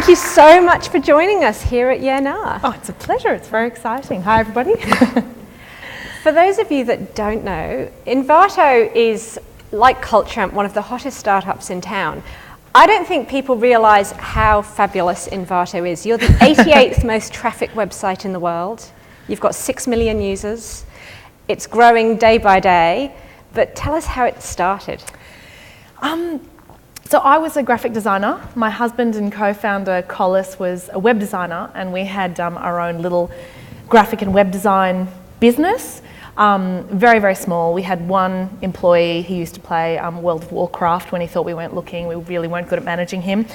thank you so much for joining us here at CYAN. Oh, it's a pleasure. It's very exciting. Hi, everybody. For those of you that don't know, Envato is, like Culture, one of the hottest startups in town. I don't think people realise how fabulous Envato is. You're the 88th most trafficked website in the world. You've got 6 million users. It's growing day by day. But tell us how it started. So I was a graphic designer. My husband and co-founder, Collis, was a web designer, and we had our own little graphic and web design business. Very, very small. We had one employee. He used to play World of Warcraft when he thought we weren't looking. We really weren't good at managing him.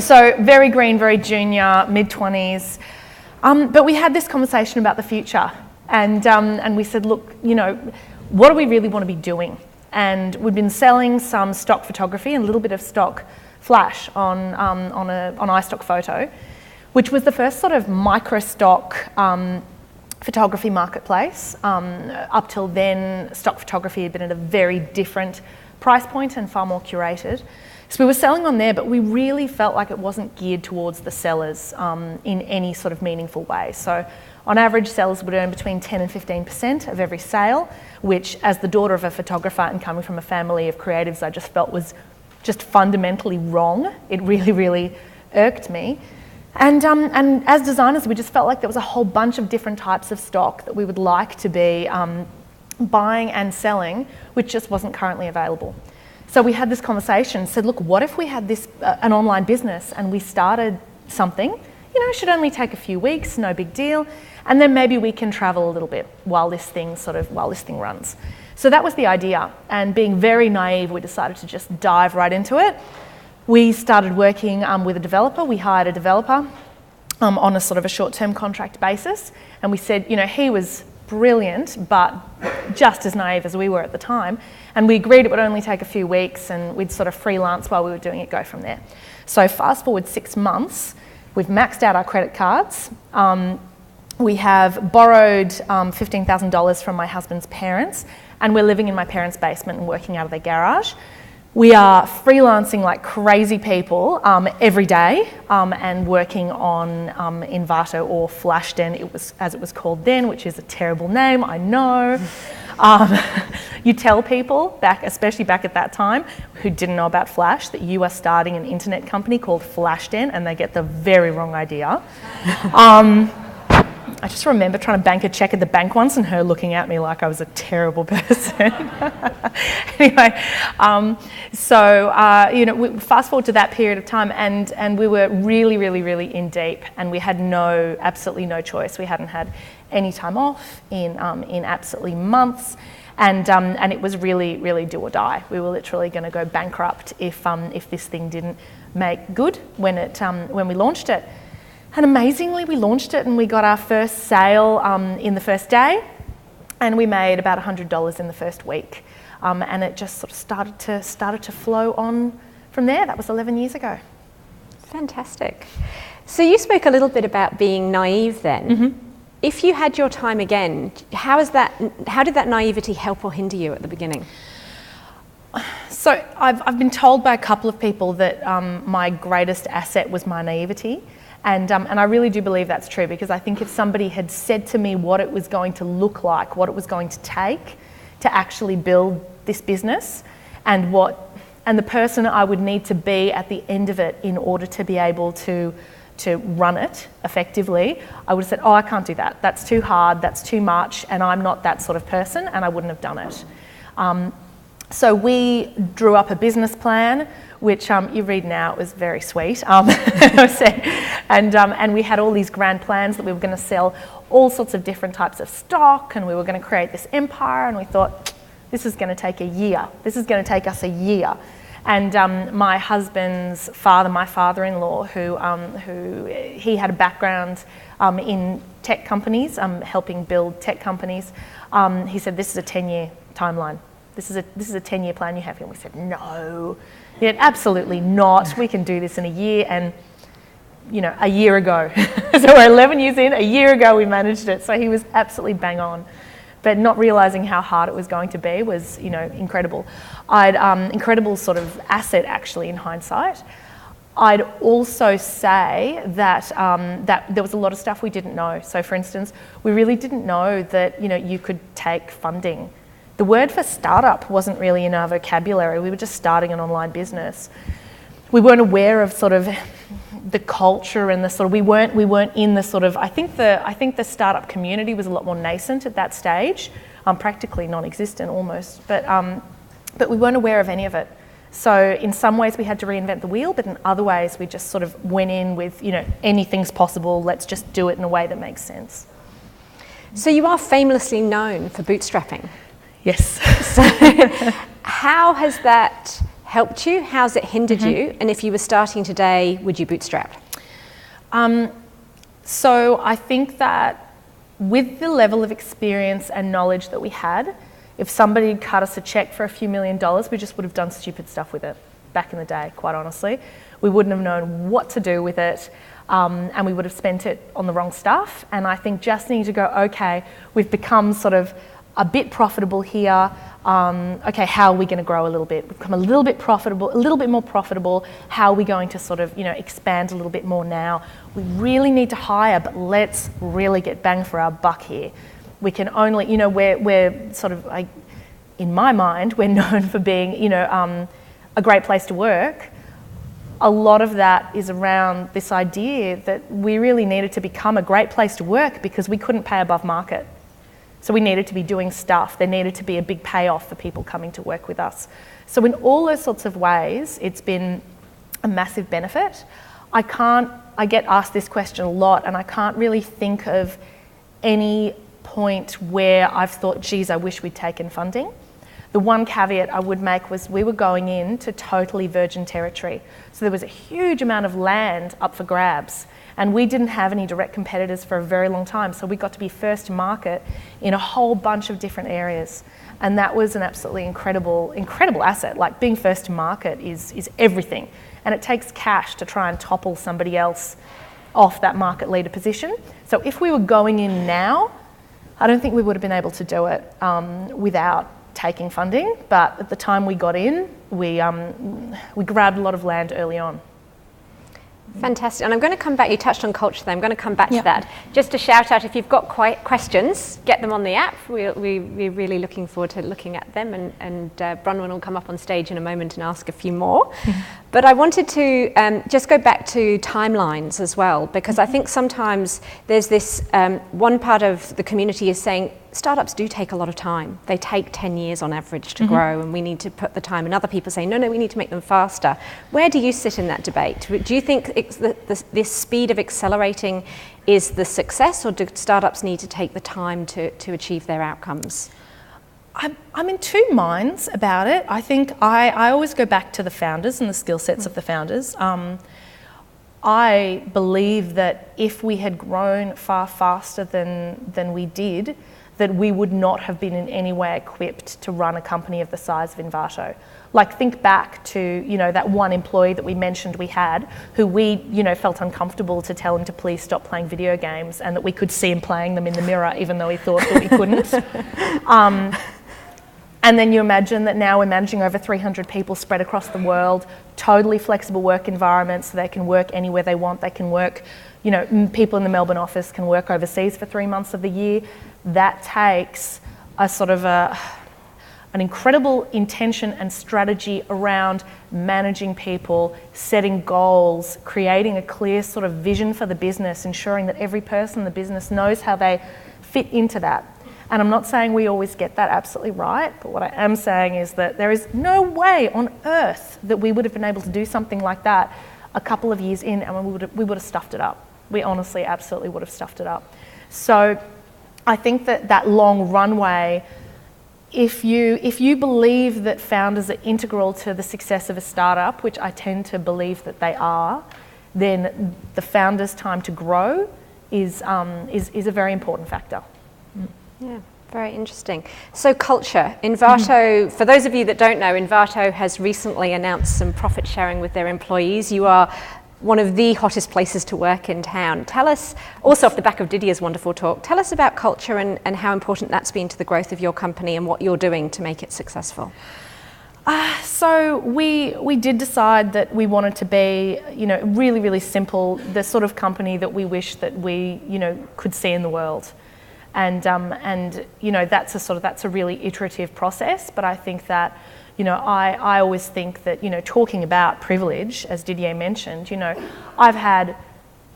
So very green, very junior, mid-20s. But we had this conversation about the future. And we said, look, you know, what do we really want to be doing? And we'd been selling some stock photography and a little bit of stock flash on iStock Photo, which was the first sort of micro stock photography marketplace. Up till then, stock photography had been at a very different price point and far more curated. So we were selling on there, but we really felt like it wasn't geared towards the sellers in any sort of meaningful way. So on average, sellers would earn between 10 and 15% of every sale, which, as the daughter of a photographer and coming from a family of creatives, I just felt was just fundamentally wrong. It really, really irked me. And as designers, we just felt like there was a whole bunch of different types of stock that we would like to be buying and selling, which just wasn't currently available. So we had this conversation, said, look, what if we had this an online business and we started something? You know, it should only take a few weeks, no big deal. And then maybe we can travel a little bit while this thing runs. So that was the idea. And being very naive, we decided to just dive right into it. We started working with a developer. We hired a developer on a sort of a short-term contract basis. And we said, you know, he was brilliant, but just as naive as we were at the time. And we agreed it would only take a few weeks and we'd sort of freelance while we were doing it, go from there. So fast forward 6 months, we've maxed out our credit cards. We have borrowed $15,000 from my husband's parents, and we're living in my parents' basement and working out of their garage. We are freelancing like crazy people every day and working on Envato, or Flashden, as it was called then, which is a terrible name, I know. You tell people, especially back at that time, who didn't know about Flash, that you are starting an internet company called Flashden, and they get the very wrong idea. I just remember trying to bank a check at the bank once and her looking at me like I was a terrible person. Anyway, you know, we fast forward to that period of time, and we were really, really, really in deep, and we had absolutely no choice. We hadn't had any time off in absolutely months, and it was really, really do or die. We were literally going to go bankrupt if this thing didn't make good when we launched it. And amazingly, we launched it and we got our first sale in the first day, and we made about $100 in the first week. And it just sort of started to flow on from there. That was 11 years ago. Fantastic. So you spoke a little bit about being naive then. Mm-hmm. If you had your time again, how did that naivety help or hinder you at the beginning? So I've been told by a couple of people that my greatest asset was my naivety. And I really do believe that's true, because I think if somebody had said to me what it was going to look like, what it was going to take to actually build this business, and the person I would need to be at the end of it in order to be able to run it effectively, I would have said, oh, I can't do that. That's too hard, that's too much, and I'm not that sort of person, and I wouldn't have done it. So we drew up a business plan, which you read now, it was very sweet. And we had all these grand plans that we were going to sell all sorts of different types of stock, and we were going to create this empire, and we thought, this is going to take a year. This is going to take us a year. And my husband's father, my father-in-law, who he had a background in tech companies, helping build tech companies, he said, this is a 10-year timeline. This is a 10-year plan you have here. And we said, no, absolutely not. We can do this in a year. And, you know, a year ago, so we're 11 years in, a year ago we managed it. So he was absolutely bang on. But not realising how hard it was going to be was, you know, incredible. Incredible sort of asset, actually, in hindsight. I'd also say that that there was a lot of stuff we didn't know. So, for instance, we really didn't know that you could take funding. The word for startup wasn't really in our vocabulary. We were just starting an online business. We weren't aware of sort of the culture and the sort of we weren't in the sort of I think the startup community was a lot more nascent at that stage, practically non-existent almost. But we weren't aware of any of it. So in some ways we had to reinvent the wheel, but in other ways we just sort of went in with, anything's possible, let's just do it in a way that makes sense. So you are famously known for bootstrapping. Yes. So how has that helped you? How's it hindered you? And if you were starting today, would you bootstrap? So I think that with the level of experience and knowledge that we had, if somebody had cut us a check for a few $1 million, we just would have done stupid stuff with it back in the day, quite honestly. We wouldn't have known what to do with it, and we would have spent it on the wrong stuff. And I think just needing to go, okay, we've become sort of a bit profitable here. Okay, how are we going to grow a little bit? We've become a little bit profitable, a little bit more profitable. How are we going to sort of, expand a little bit more now? We really need to hire, but let's really get bang for our buck here. We can only, we're sort of, in my mind, we're known for being, a great place to work. A lot of that is around this idea that we really needed to become a great place to work because we couldn't pay above market. So we needed to be doing stuff. There needed to be a big payoff for people coming to work with us. So in all those sorts of ways, it's been a massive benefit. I get asked this question a lot, and I can't really think of any point where I've thought, geez, I wish we'd taken funding. The one caveat I would make was we were going into totally virgin territory. So there was a huge amount of land up for grabs, and we didn't have any direct competitors for a very long time. So we got to be first to market in a whole bunch of different areas. And that was an absolutely incredible asset. Like, being first to market is everything. And it takes cash to try and topple somebody else off that market leader position. So if we were going in now, I don't think we would have been able to do it without taking funding, but at the time we got in, we grabbed a lot of land early on. Fantastic. And I'm going to come back, you touched on culture there, I'm going to come back to that. Just a shout out, if you've got questions, get them on the app. We're really looking forward to looking at them, and Bronwyn will come up on stage in a moment and ask a few more. But I wanted to just go back to timelines as well, because I think sometimes there's this, one part of the community is saying, startups do take a lot of time. They take 10 years on average to grow, and we need to put the time. And other people say, no, we need to make them faster. Where do you sit in that debate? Do you think this speed of accelerating is the success, or do startups need to take the time to achieve their outcomes? I'm in two minds about it. I think I always go back to the founders and the skill sets of the founders. I believe that if we had grown far faster than we did, that we would not have been in any way equipped to run a company of the size of Envato. Like, think back to, that one employee that we mentioned we had, who we, felt uncomfortable to tell him to please stop playing video games, and that we could see him playing them in the mirror even though he thought that we couldn't. And then you imagine that now we're managing over 300 people spread across the world, totally flexible work environments, so they can work anywhere they want. They can work, people in the Melbourne office can work overseas for 3 months of the year. That takes a sort of an incredible intention and strategy around managing people, setting goals, creating a clear sort of vision for the business, ensuring that every person in the business knows how they fit into that. And I'm not saying we always get that absolutely right, but what I am saying is that there is no way on earth that we would have been able to do something like that a couple of years in, and we would have stuffed it up. We honestly absolutely would have stuffed it up. So I think that long runway, if you believe that founders are integral to the success of a startup, which I tend to believe that they are, then the founder's time to grow is a very important factor. Yeah, very interesting. So culture, Envato, for those of you that don't know, Envato has recently announced some profit sharing with their employees. You are one of the hottest places to work in town. Tell us, also off the back of Didier's wonderful talk, tell us about culture and how important that's been to the growth of your company and what you're doing to make it successful. So we did decide that we wanted to be, really, really simple, the sort of company that we wish that we, could see in the world. And that's a really iterative process, but I think that, I always think that, talking about privilege, as Didier mentioned, I've had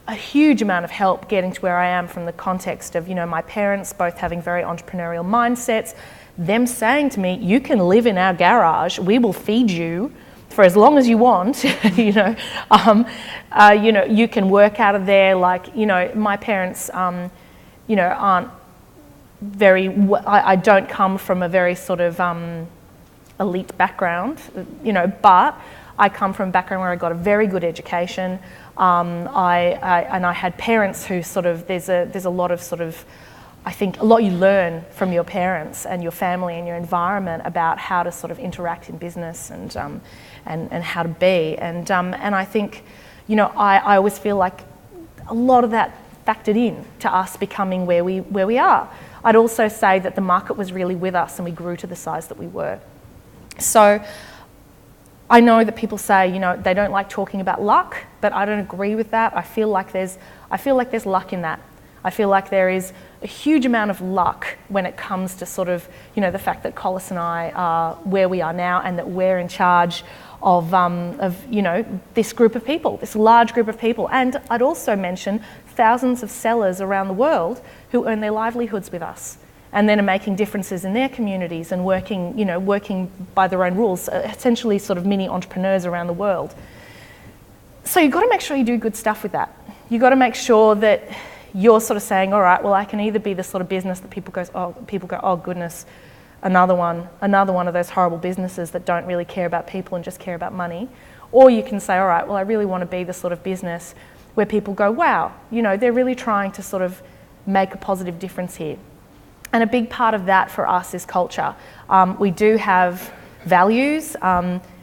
a huge amount of help getting to where I am from the context of, my parents both having very entrepreneurial mindsets, them saying to me, you can live in our garage, we will feed you for as long as you want, you can work out of there. Like, my parents, aren't very, I don't come from a very sort of elite background, but I come from a background where I got a very good education. I had parents who sort of, there's a lot of sort of, I think a lot you learn from your parents and your family and your environment about how to sort of interact in business and how to be. And I think, I always feel like a lot of that factored in to us becoming where we are. I'd also say that the market was really with us and we grew to the size that we were. So I know that people say, they don't like talking about luck, but I don't agree with that. I feel like there's luck in that. I feel like there is a huge amount of luck when it comes to sort of, the fact that Collis and I are where we are now and that we're in charge of this group of people, this large group of people. And I'd also mention thousands of sellers around the world who earn their livelihoods with us and then are making differences in their communities and working by their own rules, essentially sort of mini entrepreneurs around the world. So you've got to make sure you do good stuff with that. You've got to make sure that you're sort of saying, all right, well, I can either be the sort of business that people go, oh goodness, another one of those horrible businesses that don't really care about people and just care about money. Or you can say, all right, well, I really want to be the sort of business where people go, wow, they're really trying to sort of make a positive difference here. And a big part of that for us is culture. We do have values.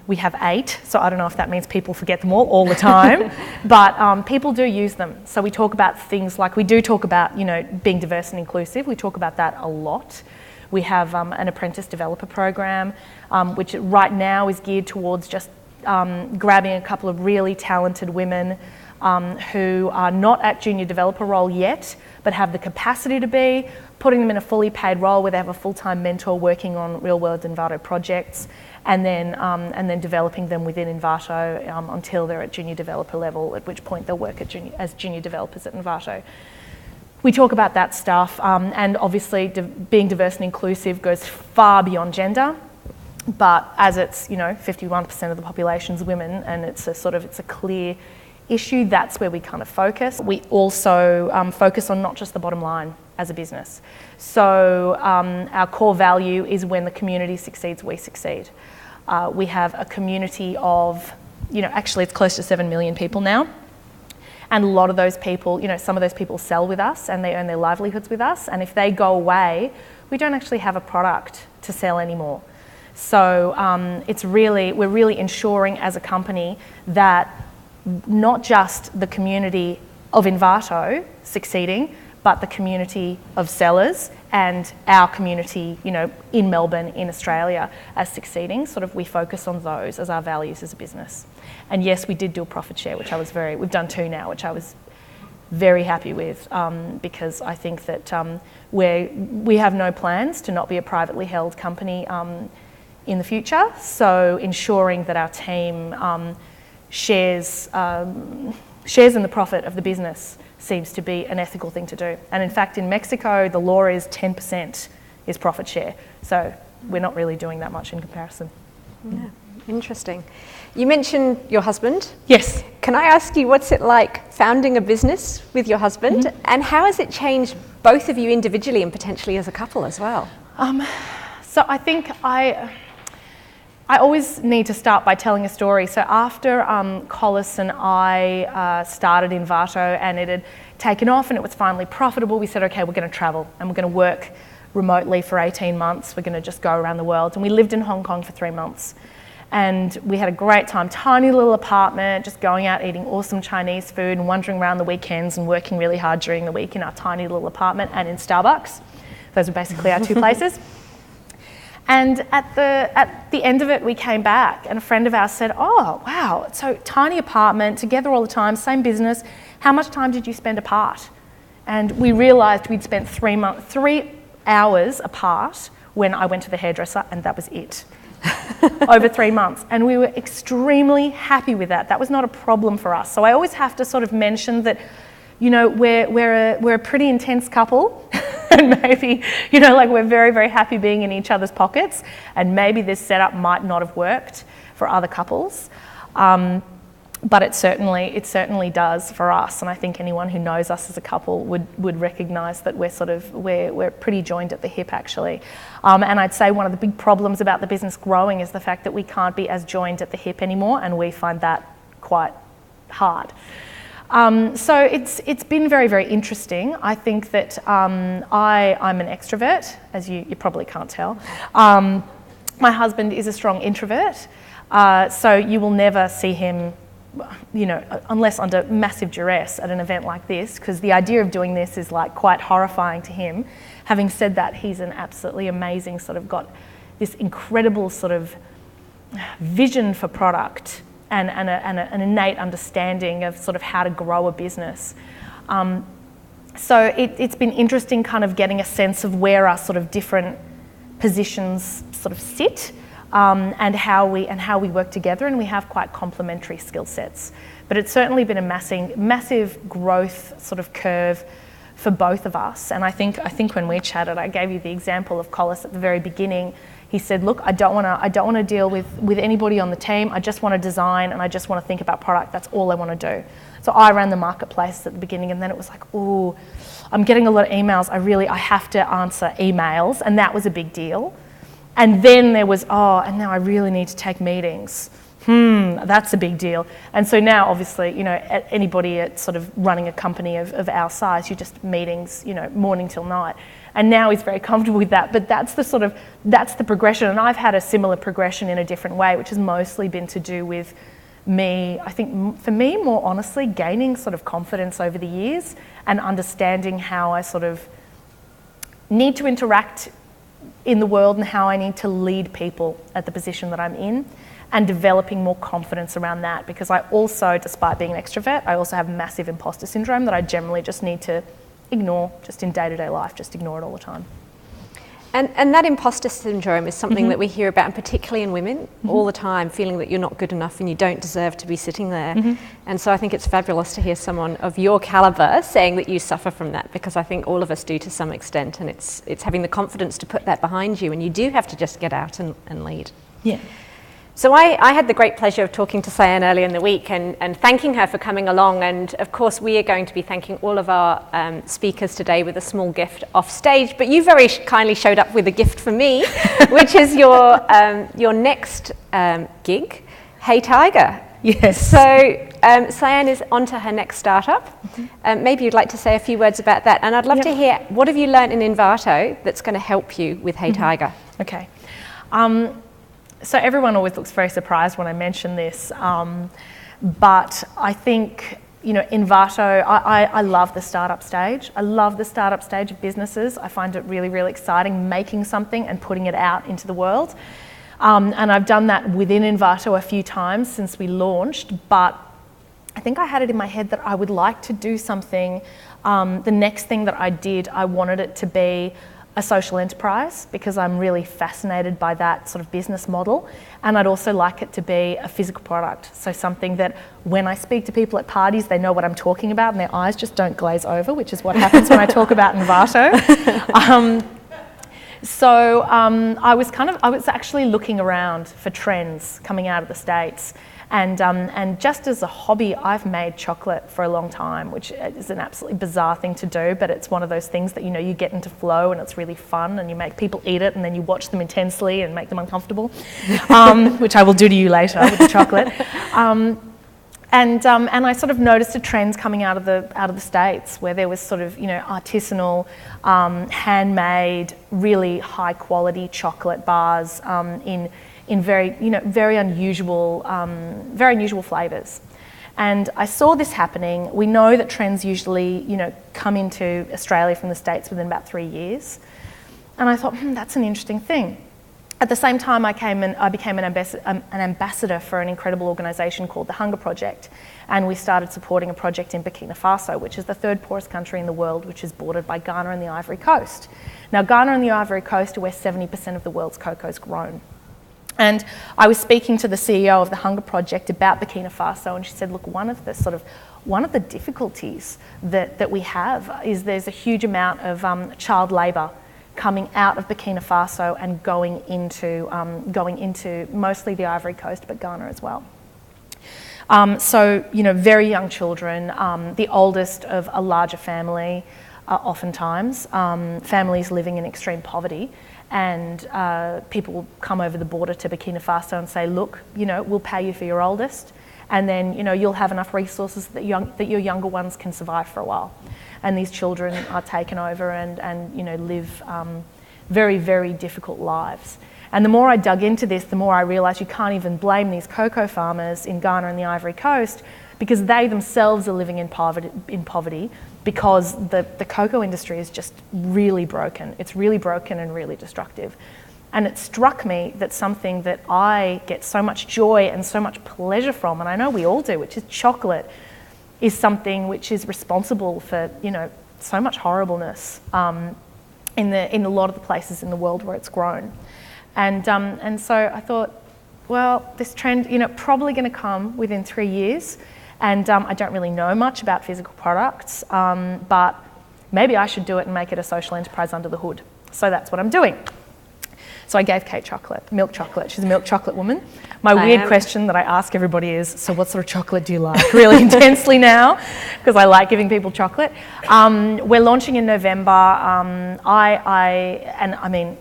We have 8, so I don't know if that means people forget them all the time, but people do use them. So we talk about things like, we do talk about, being diverse and inclusive. We talk about that a lot. We have an apprentice developer program, which right now is geared towards just grabbing a couple of really talented women who are not at junior developer role yet, but have the capacity to be, putting them in a fully paid role where they have a full-time mentor working on real-world Envato projects, and then developing them within Envato until they're at junior developer level, at which point they'll work as junior developers at Envato. We talk about that stuff, and obviously being diverse and inclusive goes far beyond gender, but as it's 51% of the population's women, and it's a clear issue, that's where we kind of focus. We also focus on not just the bottom line as a business. So our core value is when the community succeeds, we succeed. We have a community of, actually it's close to 7 million people now. And a lot of those people, some of those people sell with us and they earn their livelihoods with us. And if they go away, we don't actually have a product to sell anymore. So we're really ensuring as a company that not just the community of Envato succeeding, but the community of sellers and our community, in Melbourne, in Australia, as succeeding. We focus on those as our values as a business. And yes, we did do a profit share, which we've done 2 now, which I was very happy with, because I think that we have no plans to not be a privately held company in the future. So ensuring that our team shares in the profit of the business seems to be an ethical thing to do. And in fact, in Mexico, the law is 10% is profit share. So we're not really doing that much in comparison. Yeah, interesting. You mentioned your husband. Yes. Can I ask you, what's it like founding a business with your husband? Mm-hmm. And how has it changed both of you individually and potentially as a couple as well? So I think I always need to start by telling a story. So after Collis and I started Envato and it had taken off and it was finally profitable, we said, okay, we're going to travel and we're going to work remotely for 18 months. We're going to just go around the world. And we lived in Hong Kong for 3 months. And we had a great time, tiny little apartment, just going out eating awesome Chinese food and wandering around the weekends and working really hard during the week in our tiny little apartment and in Starbucks. Those were basically our 2 places. And at the end of it, we came back and a friend of ours said, oh, wow, so tiny apartment, together all the time, same business. How much time did you spend apart? And we realised we'd spent 3 hours apart when I went to the hairdresser, and that was it. Over 3 months. And we were extremely happy with that. That was not a problem for us. So I always have to sort of mention that, you know, we're a pretty intense couple. And maybe, you know, like we're very, very happy being in each other's pockets, and maybe this setup might not have worked for other couples, but it certainly does for us. And I think anyone who knows us as a couple would recognise that we're pretty joined at the hip, actually. And I'd say one of the big problems about the business growing is the fact that we can't be as joined at the hip anymore, and we find that quite hard. So it's been very, very interesting. I think that I'm an extrovert, as you probably can't tell. My husband is a strong introvert, so you will never see him, you know, unless under massive duress at an event like this, because the idea of doing this is like quite horrifying to him. Having said that, he's an absolutely amazing got this incredible sort of vision for product, and an innate understanding of sort of how to grow a business. So it's been interesting kind of getting a sense of where our sort of different positions sort of sit, and how we work together, and we have quite complementary skill sets. But it's certainly been a massive growth sort of curve for both of us. And I think when we chatted, I gave you the example of Collis at the very beginning. He said, look, I don't want to deal with anybody on the team. I just want to design, and I just want to think about product. That's all I want to do. So I ran the marketplace at the beginning, and then it was like, oh, I'm getting a lot of emails. I have to answer emails, and that was a big deal. And then there was, and now I really need to take meetings. That's a big deal. And so now, obviously, you know, anybody at sort of running a company of our size, you just meetings, you know, morning till night. And now he's very comfortable with that. But that's the progression. And I've had a similar progression in a different way, which has mostly been to do with me, I think for me, more honestly, gaining sort of confidence over the years and understanding how I sort of need to interact in the world and how I need to lead people at the position that I'm in, and developing more confidence around that, because I also, despite being an extrovert, I also have massive imposter syndrome that I generally just need to ignore, just in day-to-day life, just ignore it all the time. And that imposter syndrome is something that we hear about, and particularly in women, all the time, feeling that you're not good enough and you don't deserve to be sitting there. And so I think it's fabulous to hear someone of your calibre saying that you suffer from that, because I think all of us do to some extent, and it's having the confidence to put that behind you, and you do have to just get out and lead. Yeah. So I had the great pleasure of talking to CYAN earlier in the week and thanking her for coming along. And of course, we are going to be thanking all of our speakers today with a small gift off stage. But you very kindly showed up with a gift for me, which is your next gig, Hey Tiger. Yes. So CYAN is on to her next startup. Maybe you'd like to say a few words about that. And I'd love to hear, what have you learned in Envato that's going to help you with Hey Tiger? Okay. So everyone always looks very surprised when I mention this, but I think, you know, Envato, I love the startup stage. I love the startup stage of businesses. I find it really, really exciting, making something and putting it out into the world. And I've done that within Envato a few times since we launched, but I think I had it in my head that I would like to do something. The next thing that I did, I wanted it to be a social enterprise, because I'm really fascinated by that sort of business model, and I'd also like it to be a physical product, so something that when I speak to people at parties, they know what I'm talking about and their eyes just don't glaze over, which is what happens when I talk about Envato. I was actually looking around for trends coming out of the States. And just as a hobby, I've made chocolate for a long time, which is an absolutely bizarre thing to do, but it's one of those things that, you know, you get into flow and it's really fun, and you make people eat it and then you watch them intensely and make them uncomfortable, which I will do to you later with the chocolate. And I sort of noticed a trend coming out of the States, where there was sort of, you know, artisanal, handmade, really high quality chocolate bars in very, you know, very unusual flavours. And I saw this happening. We know that trends usually, you know, come into Australia from the States within about 3 years. And I thought, that's an interesting thing. At the same time, I became an ambassador for an incredible organisation called the Hunger Project, and we started supporting a project in Burkina Faso, which is the third poorest country in the world, which is bordered by Ghana and the Ivory Coast. Now, Ghana and the Ivory Coast are where 70% of the world's cocoa is grown. And I was speaking to the CEO of the Hunger Project about Burkina Faso, and she said, look, one of the difficulties that we have is there's a huge amount of child labour coming out of Burkina Faso and going into mostly the Ivory Coast, but Ghana as well. So, very young children, the oldest of a larger family, oftentimes, families living in extreme poverty, and people will come over the border to Burkina Faso and say, look, we'll pay you for your oldest, and then, you'll have enough resources that your younger ones can survive for a while. And these children are taken over and live very, very difficult lives. And the more I dug into this, the more I realised you can't even blame these cocoa farmers in Ghana and the Ivory Coast, because they themselves are living in poverty because the cocoa industry is just really broken. It's really broken and really destructive. And it struck me that something that I get so much joy and so much pleasure from, and I know we all do, which is chocolate, is something which is responsible for, so much horribleness in a lot of the places in the world where it's grown. And so I thought, well, this trend, probably going to come within 3 years. And I don't really know much about physical products, but maybe I should do it and make it a social enterprise under the hood. So that's what I'm doing. So I gave Kate milk chocolate. She's a milk chocolate woman. My weird question that I ask everybody is, so what sort of chocolate do you like? Really intensely now, because I like giving people chocolate. We're launching in November.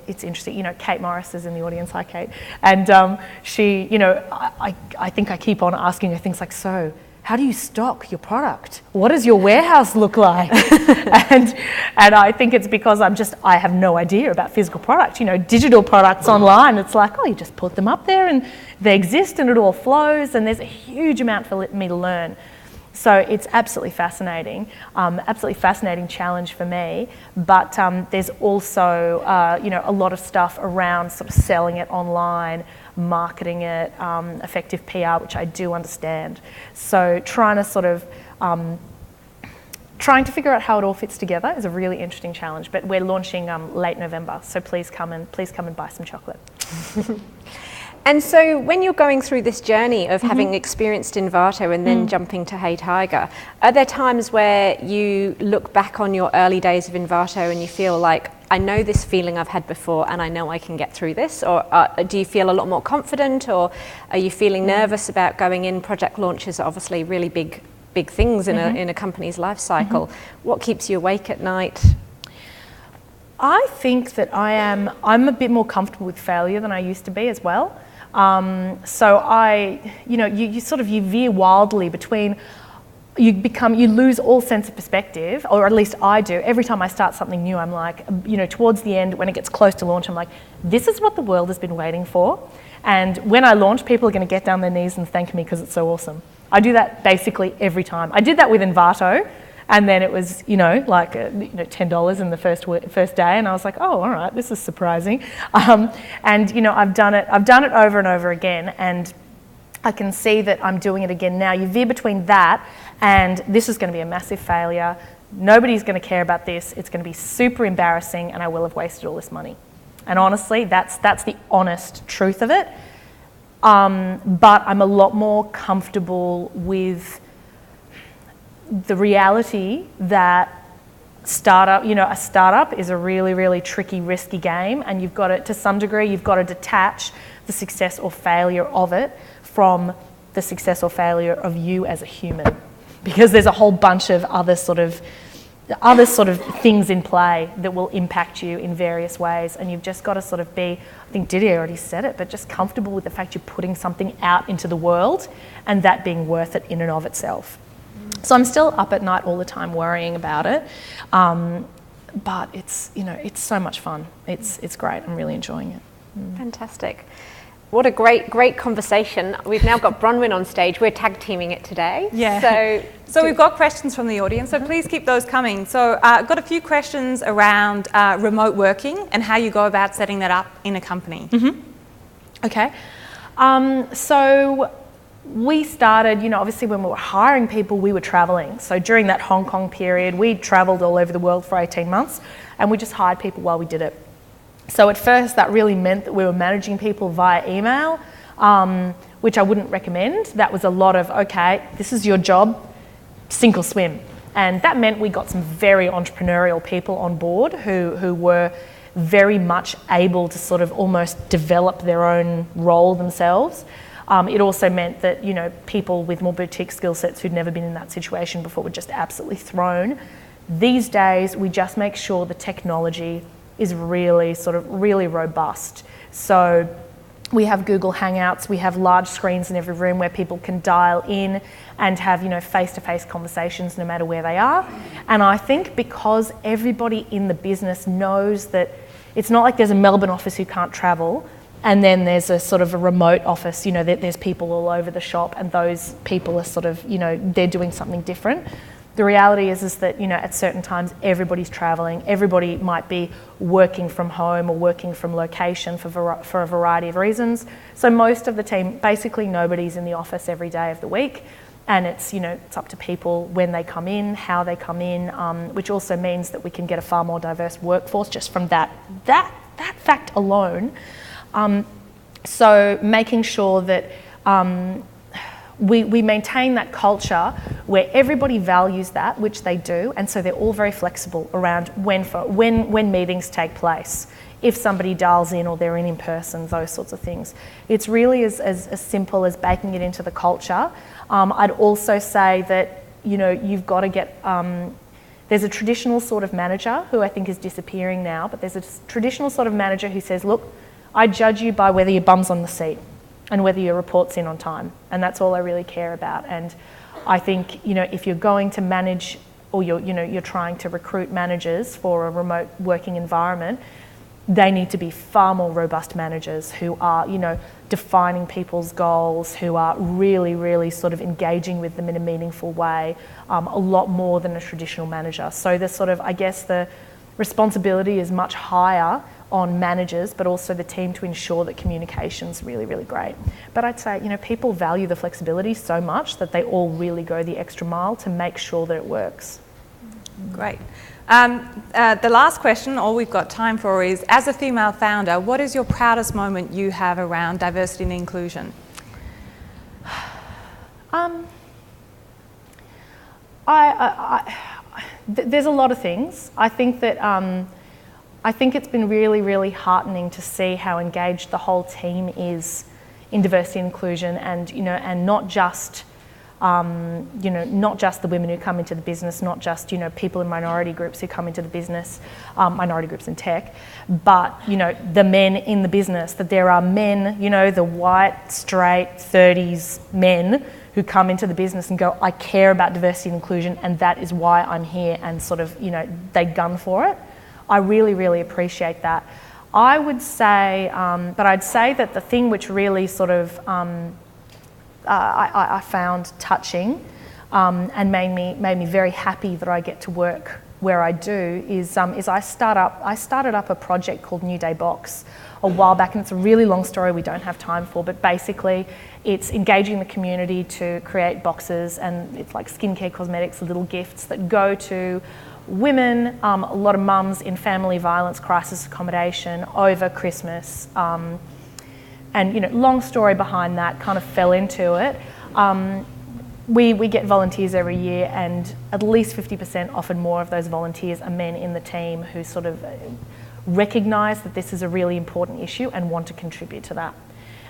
It's interesting, Kate Morris is in the audience. Hi, Kate. And she, I think I keep on asking her things like, so, how do you stock your product? What does your warehouse look like? and I think it's because I have no idea about physical product. Digital products online, it's like, oh, you just put them up there and they exist and it all flows, and there's a huge amount for me to learn. So it's absolutely fascinating challenge for me. But there's also, a lot of stuff around sort of selling it online, marketing it, effective PR, which I do understand. So trying to figure out how it all fits together is a really interesting challenge. But we're launching late November, so please come and buy some chocolate. And so when you're going through this journey of having experienced Envato and then jumping to Hey Tiger, are there times where you look back on your early days of Envato and you feel like, I know this feeling I've had before and I know I can get through this? Or do you feel a lot more confident, or are you feeling nervous about going in? Project launches are obviously really big things in a company's life cycle. What keeps you awake at night? I think that I'm a bit more comfortable with failure than I used to be as well. So you veer wildly between, you lose all sense of perspective, or at least I do. Every time I start something new, I'm like, towards the end, when it gets close to launch, I'm like, this is what the world has been waiting for. And when I launch, people are going to get down their knees and thank me because it's so awesome. I do that basically every time. I did that with Envato. And then it was, $10 in the first day, and I was like, oh, all right, this is surprising. I've done it over and over again, and I can see that I'm doing it again now. You veer between that and this is going to be a massive failure. Nobody's going to care about this. It's going to be super embarrassing, and I will have wasted all this money. And honestly, that's the honest truth of it. But I'm a lot more comfortable with the reality that a startup is a really, really tricky, risky game, and you've got to detach the success or failure of it from the success or failure of you as a human, because there's a whole bunch of other sort of things in play that will impact you in various ways, and you've just got to sort of be, I think Didier already said it, but just comfortable with the fact you're putting something out into the world and that being worth it in and of itself. So I'm still up at night all the time worrying about it, but it's so much fun. It's great. I'm really enjoying it. Fantastic. What a great conversation. We've now got Bronwyn on stage. We're tag teaming it today. Yeah. So we've got questions from the audience, so please keep those coming. So I've got a few questions around remote working and how you go about setting that up in a company. Okay. So we started, obviously when we were hiring people, we were traveling. So during that Hong Kong period, we traveled all over the world for 18 months and we just hired people while we did it. So at first that really meant that we were managing people via email, which I wouldn't recommend. That was a lot of, okay, this is your job, sink or swim. And that meant we got some very entrepreneurial people on board who were very much able to sort of almost develop their own role themselves. It also meant that, people with more boutique skill sets who'd never been in that situation before were just absolutely thrown. These days, we just make sure the technology is really robust. So we have Google Hangouts, we have large screens in every room where people can dial in and have, face-to-face conversations no matter where they are. And I think because everybody in the business knows that it's not like there's a Melbourne office who can't travel and then there's a sort of a remote office, there's people all over the shop and those people are sort of, they're doing something different. The reality is that, at certain times everybody's travelling, everybody might be working from home or working from location for a variety of reasons. So most of the team, basically nobody's in the office every day of the week. And it's, it's up to people when they come in, how they come in, which also means that we can get a far more diverse workforce just from that fact alone. So making sure that we maintain that culture where everybody values that, which they do, and so they're all very flexible around when meetings take place, if somebody dials in or they're in person, those sorts of things. It's really as simple as baking it into the culture. I'd also say that, you've got to get, there's a traditional sort of manager who I think is disappearing now, but there's a traditional sort of manager who says, look, I judge you by whether your bum's on the seat and whether your report's in on time. And that's all I really care about. And I think, if you're going to manage or you're trying to recruit managers for a remote working environment, they need to be far more robust managers who are, defining people's goals, who are really sort of engaging with them in a meaningful way, a lot more than a traditional manager. So the responsibility is much higher on managers, but also the team to ensure that communication's really great. But I'd say, people value the flexibility so much that they all really go the extra mile to make sure that it works. Great. The last question, all we've got time for, is, as a female founder, what is your proudest moment you have around diversity and inclusion? There's a lot of things. I think that I think it's been really heartening to see how engaged the whole team is in diversity and inclusion, and not just not just the women who come into the business, not just people in minority groups who come into the business, minority groups in tech, but the men in the business. That there are men, the white, straight 30s men who come into the business and go, I care about diversity and inclusion, and that is why I'm here, and sort of they gun for it. I really appreciate that. I would say, but I'd say that the thing which really sort of I found touching and made me very happy that I get to work where I do is I started up a project called New Day Box a while back, and it's a really long story we don't have time for, but basically it's engaging the community to create boxes, and it's like skincare, cosmetics, little gifts that go to women, a lot of mums in family violence crisis accommodation over Christmas. And long story behind that, kind of fell into it. We get volunteers every year, and at least 50%, often more, of those volunteers are men in the team who sort of recognise that this is a really important issue and want to contribute to that.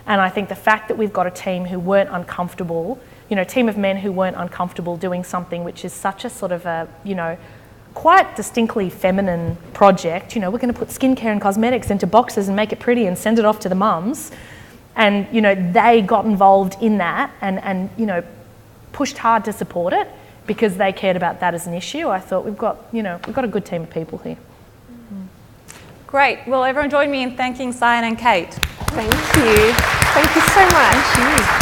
And I think the fact that we've got a team who weren't uncomfortable, team of men who weren't uncomfortable doing something which is such a sort of a, quite distinctly feminine project. We're going to put skincare and cosmetics into boxes and make it pretty and send it off to the mums. And, they got involved in that and pushed hard to support it because they cared about that as an issue. I thought we've got a good team of people here. Great. Well, everyone join me in thanking CYAN and Kate. Thank you. Thank you so much.